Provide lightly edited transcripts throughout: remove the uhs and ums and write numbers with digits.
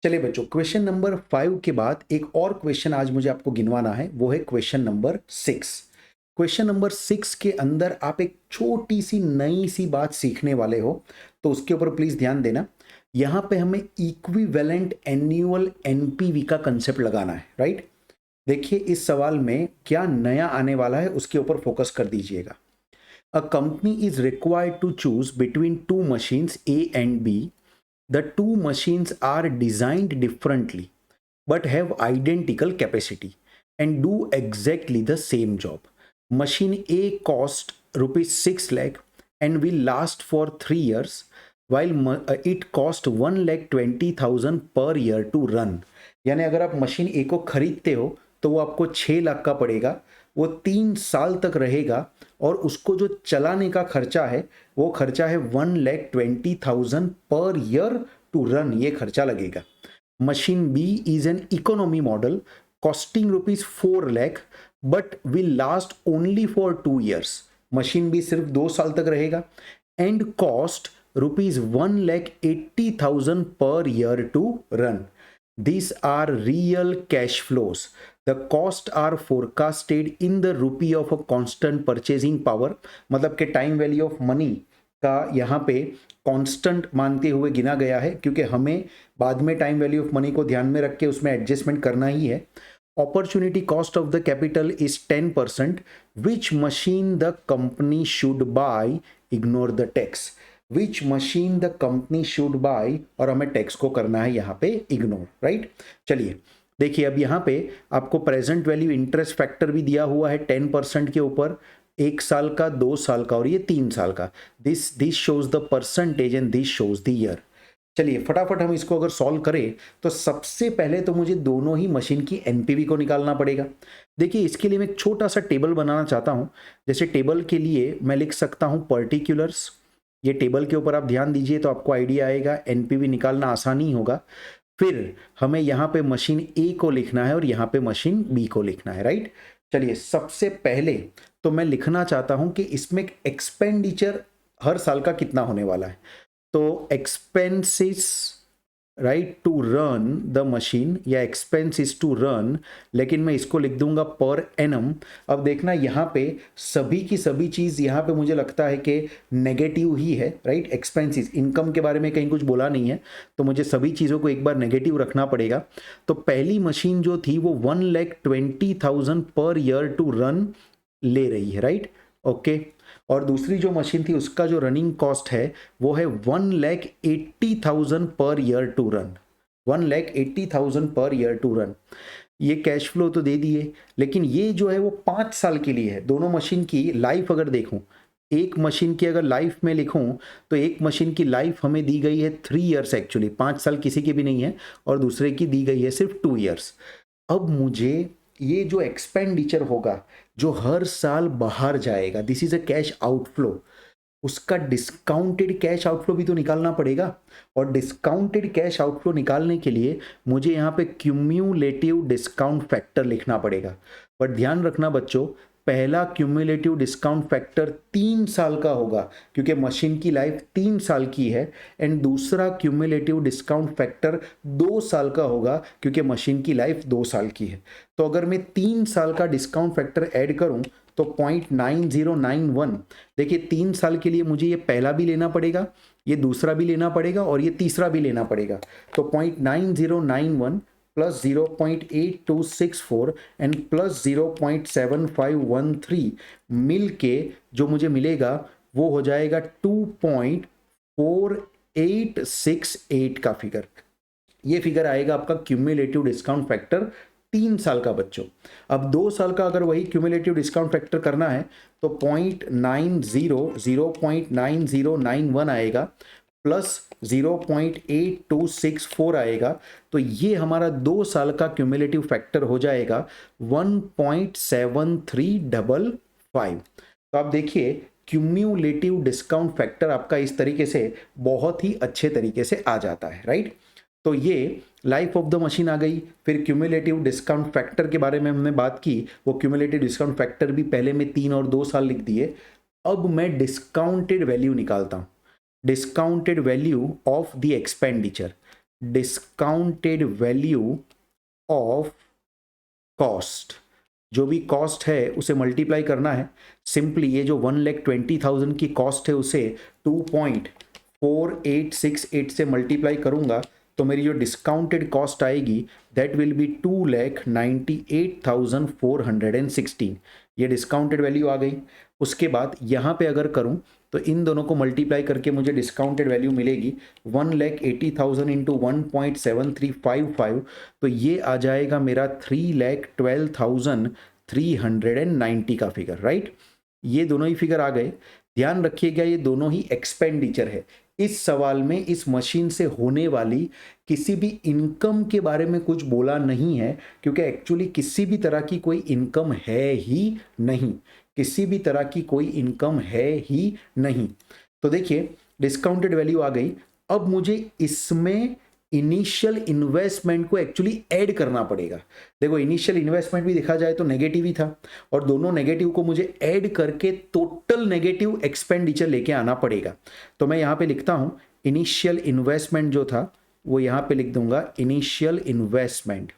चलिए बच्चों, question number 5 के बाद एक और क्वेश्चन आज मुझे आपको गिनवाना है, वो है क्वेश्चन नंबर 6। क्वेश्चन नंबर 6 के अंदर आप एक छोटी सी नई सी बात सीखने वाले हो, तो उसके ऊपर प्लीज ध्यान देना। यहाँ पे हमें इक्विवेलेंट एनुअल एनपीवी का कंसेप्ट लगाना है, राइट। देखिए इस सवाल में क्या नया आने वाला है उसके ऊपर फोकस कर दीजिएगा। A company is required to choose between two machines A and B. The two machines are designed differently but have identical capacity and do exactly the same job. Machine A cost rupees 6 lakh and will last for 3 years while it cost 1,20,000 per year to run. यानी अगर आप machine ए को खरीदते हो तो वो आपको 6 लाख का पड़ेगा, वो 3 साल तक रहेगा और उसको जो चलाने का खर्चा है वो खर्चा है 1,20,000 पर ईयर टू रन, ये खर्चा लगेगा। Machine B is an economy model costing rupees 4 lakh but will last only for 2 years. Machine B सिर्फ 2 साल तक रहेगा and cost rupees 1,80,000 per year to run. These are real cash flows. The costs are forecasted in the rupee of a constant purchasing power. मतलब कि time value of money का यहाँ पे constant मानते हुए गिना गया है, क्योंकि हमें बाद में टाइम वैल्यू ऑफ मनी को ध्यान में रख के उसमें एडजस्टमेंट करना ही है। Opportunity cost of the capital is 10%. Which machine the company should buy? Ignore the tax. Which machine the company should buy, और हमें टैक्स को करना है यहाँ पे इग्नोर, राइट। चलिए देखिए अब यहाँ पे आपको प्रेजेंट वैल्यू इंटरेस्ट फैक्टर भी दिया हुआ है 10% के ऊपर, 1 साल का, 2 साल का और ये 3 साल का। This shows the percentage and this shows the year. चलिए फटाफट हम इसको अगर सॉल्व करें तो सबसे पहले तो मुझे दोनों ही मशीन की एनपीवी को निकालना पड़ेगा। देखिए इसके लिए मैं एक छोटा सा टेबल बनाना चाहता हूँ। जैसे टेबल के लिए मैं लिख सकता हूँ पर्टिकुलर्स। ये टेबल के ऊपर आप ध्यान दीजिए तो आपको आइडिया आएगा, एनपीवी निकालना आसानी होगा। फिर हमें यहाँ पे मशीन ए को लिखना है और यहाँ पे मशीन बी को लिखना है, राइट। चलिए सबसे पहले तो मैं लिखना चाहता हूँ कि इसमें एक्सपेंडिचर हर साल का कितना होने वाला है। तो expenses right to run the machine या एक्सपेंसेस टू रन, लेकिन मैं इसको लिख दूंगा पर एनम। अब देखना यहाँ पे सभी की सभी चीज़ यहाँ पे मुझे लगता है कि नेगेटिव ही है, राइट। एक्सपेंसेस, इनकम के बारे में कहीं कुछ बोला नहीं है, तो मुझे सभी चीज़ों को एक बार नेगेटिव रखना पड़ेगा। तो पहली मशीन जो थी वो 1,20,000 पर ईयर टू रन ले रही है, राइट, ओके। और दूसरी जो मशीन थी उसका जो रनिंग कॉस्ट है वो है 1,80,000 per year to run, 1,80,000 per year to run. ये कैश फ्लो तो दे दिए, लेकिन ये जो है वो 5 साल के लिए है। दोनों मशीन की लाइफ अगर देखूं, एक मशीन की अगर लाइफ में लिखूं तो एक मशीन की लाइफ हमें दी गई है 3 ईयर्स, एक्चुअली 5 साल किसी की भी नहीं है, और दूसरे की दी गई है सिर्फ 2 ईयर्स। अब मुझे ये जो एक्सपेंडिचर होगा जो हर साल बाहर जाएगा, this is a cash outflow, उसका डिस्काउंटेड कैश आउटफ्लो भी तो निकालना पड़ेगा। और डिस्काउंटेड कैश आउटफ्लो निकालने के लिए मुझे यहाँ पे क्यूम्यूलेटिव डिस्काउंट फैक्टर लिखना पड़ेगा। बट ध्यान रखना बच्चों, पहला क्यूम्युलेटिव डिस्काउंट फैक्टर 3 साल का होगा क्योंकि मशीन की लाइफ 3 साल की है, एंड दूसरा क्यूम्युलेटिव डिस्काउंट फैक्टर 2 साल का होगा क्योंकि मशीन की लाइफ 2 साल की है। तो अगर मैं 3 साल का डिस्काउंट फैक्टर ऐड करूं तो 0.9091, देखिए 3 साल के लिए मुझे ये पहला भी लेना पड़ेगा, ये दूसरा भी लेना पड़ेगा और ये तीसरा भी लेना पड़ेगा। तो 0.9091 प्लस 0.8264 एंड प्लस 0.7513 मिल के जो मुझे मिलेगा वो हो जाएगा 2.4868 का फिगर। ये फिगर आएगा आपका क्यूमुलेटिव डिस्काउंट फैक्टर 3 साल का बच्चों। अब 2 साल का अगर वही क्यूमुलेटिव डिस्काउंट फैक्टर करना है तो 0.9091 आएगा प्लस 0.8264 आएगा, तो ये हमारा 2 साल का क्यूमुलेटिव फैक्टर हो जाएगा 1.7355। तो आप देखिए क्यूमुलेटिव डिस्काउंट फैक्टर आपका इस तरीके से बहुत ही अच्छे तरीके से आ जाता है, राइट। तो ये लाइफ ऑफ द मशीन आ गई। फिर क्यूमुलेटिव डिस्काउंट फैक्टर के बारे में हमने बात की, वो क्यूमुलेटिव डिस्काउंट फैक्टर भी पहले में 3 और 2 साल लिख दिए। अब मैं डिस्काउंटेड वैल्यू निकालता हूं, discounted value of the expenditure. Discounted value of cost, जो भी कॉस्ट है उसे मल्टीप्लाई करना है। सिंपली ये जो 1,20,000 की कॉस्ट है उसे 2.4868 से मल्टीप्लाई करूंगा तो मेरी जो डिस्काउंटेड कॉस्ट आएगी दैट विल बी 2,98,416। ये डिस्काउंटेड वैल्यू आ गई। उसके बाद यहाँ पे अगर करूँ तो इन दोनों को मल्टीप्लाई करके मुझे डिस्काउंटेड वैल्यू मिलेगी 1,80,000 इंटू 1.7355, तो ये आ जाएगा मेरा 3,12,390 का फिगर, राइट। ये दोनों ही फिगर आ गए। ध्यान रखिएगा ये दोनों ही एक्सपेंडिचर है। इस सवाल में इस मशीन से होने वाली किसी भी इनकम के बारे में कुछ बोला नहीं है, क्योंकि एक्चुअली किसी भी तरह की कोई इनकम है ही नहीं, किसी भी तरह की कोई इनकम है ही नहीं। तो देखिए डिस्काउंटेड वैल्यू आ गई। अब मुझे इसमें इनिशियल इन्वेस्टमेंट को एक्चुअली ऐड करना पड़ेगा। देखो इनिशियल इन्वेस्टमेंट भी देखा जाए तो नेगेटिव ही था, और दोनों नेगेटिव को मुझे ऐड करके टोटल नेगेटिव एक्सपेंडिचर लेके आना पड़ेगा। तो मैं यहां पे लिखता हूं इनिशियल इन्वेस्टमेंट जो था वो यहां पे लिख दूंगा इनिशियल इन्वेस्टमेंट।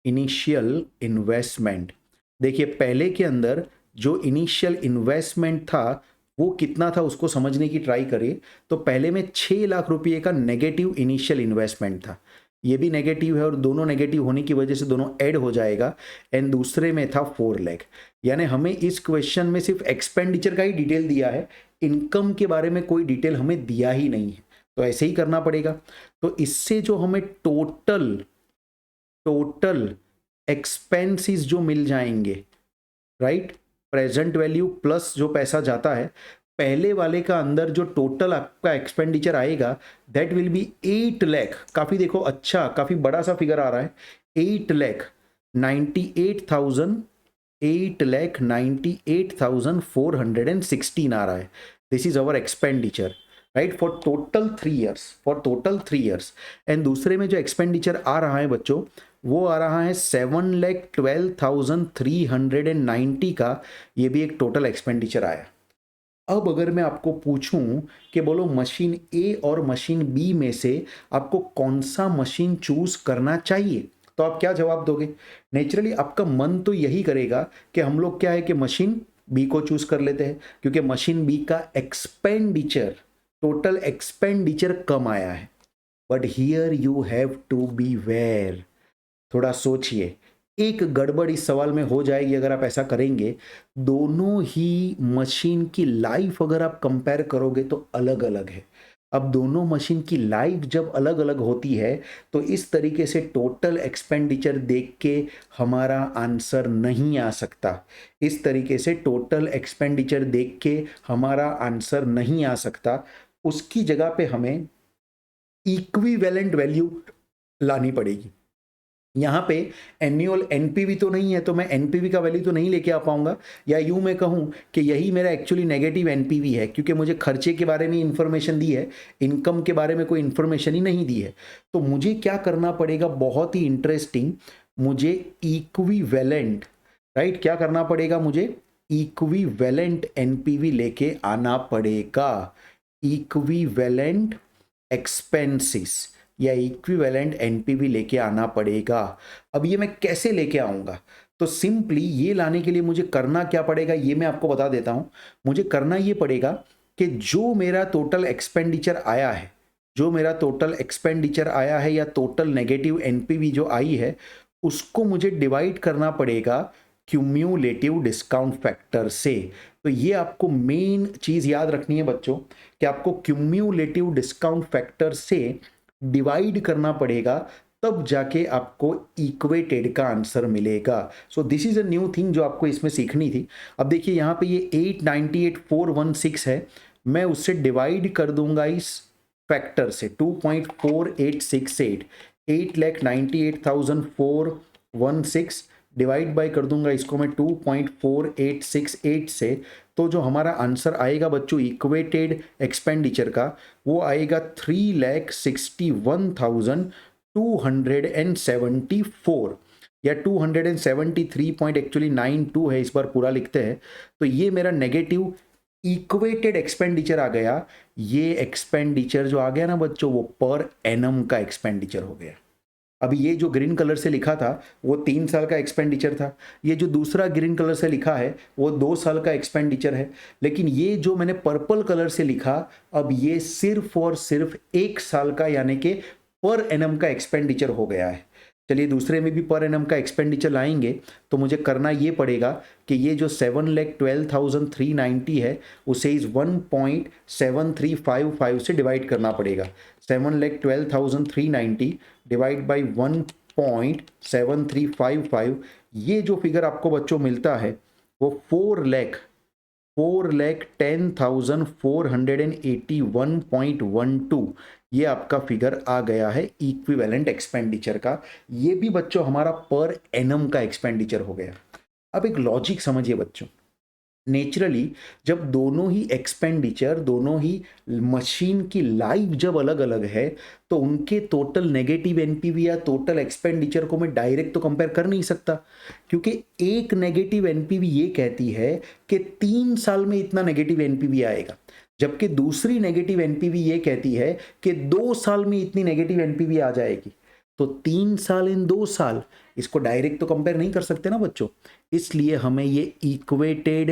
इनिशियल इन्वेस्टमेंट देखिए पहले के अंदर जो इनिशियल इन्वेस्टमेंट था वो कितना था उसको समझने की ट्राई करिए। तो पहले में 6 लाख रुपए का नेगेटिव इनिशियल इन्वेस्टमेंट था, ये भी नेगेटिव है और दोनों नेगेटिव होने की वजह से दोनों ऐड हो जाएगा। एंड दूसरे में था 4 लाख। यानी हमें इस क्वेश्चन में सिर्फ एक्सपेंडिचर का ही डिटेल दिया है, इनकम के बारे में कोई डिटेल हमें दिया ही नहीं है, तो ऐसे ही करना पड़ेगा। तो इससे जो हमें टोटल एक्सपेंसेस जो मिल जाएंगे, राइट, प्रेजेंट वैल्यू प्लस जो पैसा जाता है, पहले वाले का अंदर जो टोटल आपका एक्सपेंडिचर आएगा दैट विल बी 8 लाख। काफी देखो अच्छा काफी बड़ा सा फिगर आ रहा है, 8,98,416 आ रहा है। This is our expenditure, right, for total 3 years. And दूसरे में जो एक्सपेंडिचर आ रहा है बच्चों वो आ रहा है 7,12,390 का, ये भी एक टोटल एक्सपेंडिचर आया। अब अगर मैं आपको पूछूं कि बोलो मशीन ए और मशीन बी में से आपको कौन सा मशीन चूज करना चाहिए, तो आप क्या जवाब दोगे? नेचुरली आपका मन तो यही करेगा कि हम लोग क्या है कि मशीन बी को चूज कर लेते हैं, क्योंकि मशीन बी का एक्सपेंडिचर टोटल एक्सपेंडिचर कम आया है। But here you have to be aware, थोड़ा सोचिए, एक गड़बड़ इस सवाल में हो जाएगी अगर आप ऐसा करेंगे। दोनों ही मशीन की लाइफ अगर आप कंपेयर करोगे तो अलग अलग है। अब दोनों मशीन की लाइफ जब अलग अलग होती है तो इस तरीके से टोटल एक्सपेंडिचर देख के हमारा आंसर नहीं आ सकता, इस तरीके से टोटल एक्सपेंडिचर देख के हमारा आंसर नहीं आ सकता। उसकी जगह पे हमें इक्विवेलेंट वैल्यू लानी पड़ेगी। यहाँ पे एनुअल एनपीवी तो नहीं है तो मैं एनपीवी का वैल्यू तो नहीं लेके आ पाऊंगा, या यूं मैं कहूँ कि यही मेरा एक्चुअली नेगेटिव एनपीवी है, क्योंकि मुझे खर्चे के बारे में इंफॉर्मेशन दी है, इनकम के बारे में कोई इंफॉर्मेशन ही नहीं दी है। तो मुझे क्या करना पड़ेगा, बहुत ही इंटरेस्टिंग, मुझे इक्विवेलेंट, राइट, क्या करना पड़ेगा, मुझे इक्विवेलेंट एनपीवी लेके आना पड़ेगा। इक्विवेलेंट एक्सपेंसेस या इक्विवेलेंट एनपीवी लेके आना पड़ेगा। अब ये मैं कैसे लेके आऊंगा, तो सिंपली ये लाने के लिए मुझे करना क्या पड़ेगा ये मैं आपको बता देता हूं। मुझे करना ये पड़ेगा कि जो मेरा टोटल एक्सपेंडिचर आया है, जो मेरा टोटल एक्सपेंडिचर आया है या टोटल नेगेटिव एनपीवी जो आई है, उसको मुझे डिवाइड करना पड़ेगा क्यूम्यूलेटिव डिस्काउंट फैक्टर से। तो ये आपको मेन चीज याद रखनी है बच्चों कि आपको क्यूम्यूलेटिव डिस्काउंट फैक्टर से डिवाइड करना पड़ेगा, तब जाके आपको इक्वेटेड का आंसर मिलेगा। So this is a new thing जो आपको इसमें सीखनी थी। अब देखिए यहाँ पे ये 898,416 है, मैं उससे डिवाइड कर दूंगा इस फैक्टर से 2.4868, 8,98,416 डिवाइड बाय कर दूंगा इसको मैं 2.4868 से। तो जो हमारा आंसर आएगा बच्चों इक्वेटेड एक्सपेंडिचर का, वो आएगा 3,61,274 या 273 पॉइंट एक्चुअली 92 है, इस बार पूरा लिखते हैं। तो ये मेरा नेगेटिव इक्वेटेड एक्सपेंडिचर आ गया। ये एक्सपेंडिचर जो आ गया ना बच्चों, वो पर एनम का एक्सपेंडिचर हो गया। अभी ये जो ग्रीन कलर से लिखा था वो 3 साल का एक्सपेंडिचर था, ये जो दूसरा ग्रीन कलर से लिखा है वो 2 साल का एक्सपेंडिचर है, लेकिन ये जो मैंने पर्पल कलर से लिखा, अब ये सिर्फ और सिर्फ 1 साल का यानी कि पर एनम का एक्सपेंडिचर हो गया है। चलिए दूसरे में भी पर एनम का एक्सपेंडिचर लाएंगे तो मुझे करना ये पड़ेगा कि ये जो 7,12,390 है उसे इस 1.7355 से डिवाइड करना पड़ेगा। 7,12,390 डिवाइड बाई 1.7355, ये जो फिगर आपको बच्चों मिलता है वो 4,10,481.12, ये आपका फिगर आ गया है इक्विवेलेंट एक्सपेंडिचर का। ये भी बच्चों हमारा पर एनम का एक्सपेंडिचर हो गया। अब एक लॉजिक समझिए बच्चों, नेचुरली जब दोनों ही एक्सपेंडिचर, दोनों ही मशीन की लाइफ जब अलग अलग है तो उनके टोटल नेगेटिव एनपीवी या टोटल एक्सपेंडिचर को मैं डायरेक्ट तो कंपेयर कर नहीं सकता, क्योंकि एक नेगेटिव एनपीवी ये कहती है कि 3 साल में इतना नेगेटिव एनपीवी आएगा, जबकि दूसरी नेगेटिव एनपीवी ये कहती है कि 2 साल में इतनी नेगेटिव एनपीवी आ जाएगी। तो 3 साल इन 2 साल, इसको डायरेक्ट तो कंपेयर नहीं कर सकते ना बच्चों, इसलिए हमें ये इक्वेटेड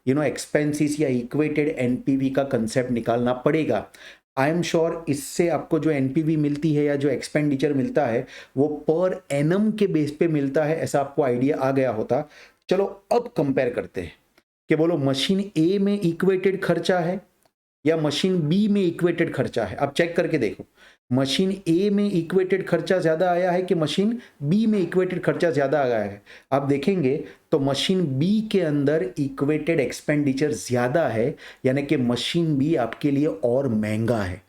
एक्सपेंसेस या इक्वेटेड एनपीवी का कंसेप्ट निकालना पड़ेगा। आई एम श्योर इससे आपको जो एनपीवी मिलती है या जो एक्सपेंडिचर मिलता है वो पर एनम के बेस पे मिलता है, ऐसा आपको आइडिया आ गया होता। चलो अब कंपेयर करते हैं कि बोलो मशीन ए में इक्वेटेड खर्चा है या मशीन बी में इक्वेटेड खर्चा है। अब चेक करके देखो, मशीन ए में इक्वेटेड खर्चा ज्यादा आया है कि मशीन बी में इक्वेटेड खर्चा ज्यादा आया है। आप देखेंगे तो मशीन बी के अंदर इक्वेटेड एक्सपेंडिचर ज्यादा है, यानी कि मशीन बी आपके लिए और महंगा है।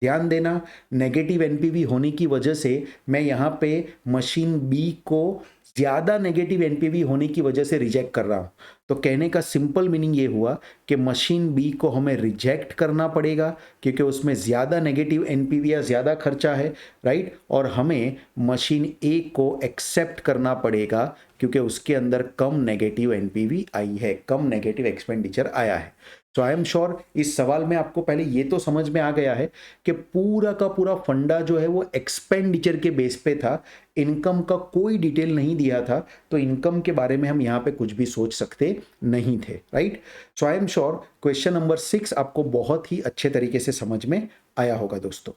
ध्यान देना, नेगेटिव एनपीवी होने की वजह से मैं यहाँ पे मशीन बी को ज्यादा नेगेटिव एनपीवी होने की वजह से रिजेक्ट कर रहा हूं। तो कहने का सिंपल मीनिंग ये हुआ कि मशीन बी को हमें रिजेक्ट करना पड़ेगा क्योंकि उसमें ज्यादा नेगेटिव एनपीवी या ज्यादा खर्चा है, राइट, और हमें मशीन ए को एक्सेप्ट करना पड़ेगा क्योंकि उसके अंदर कम नेगेटिव एनपीवी आई है, कम नेगेटिव एक्सपेंडिचर आया है। तो आई एम श्योर इस सवाल में आपको पहले ये तो समझ में आ गया है कि पूरा का पूरा फंडा जो है वो एक्सपेंडिचर के बेस पे था, इनकम का कोई डिटेल नहीं दिया था, तो इनकम के बारे में हम यहाँ पे कुछ भी सोच सकते नहीं थे, right. So I am sure question number 6 आपको बहुत ही अच्छे तरीके से समझ में आया होगा दोस्तों।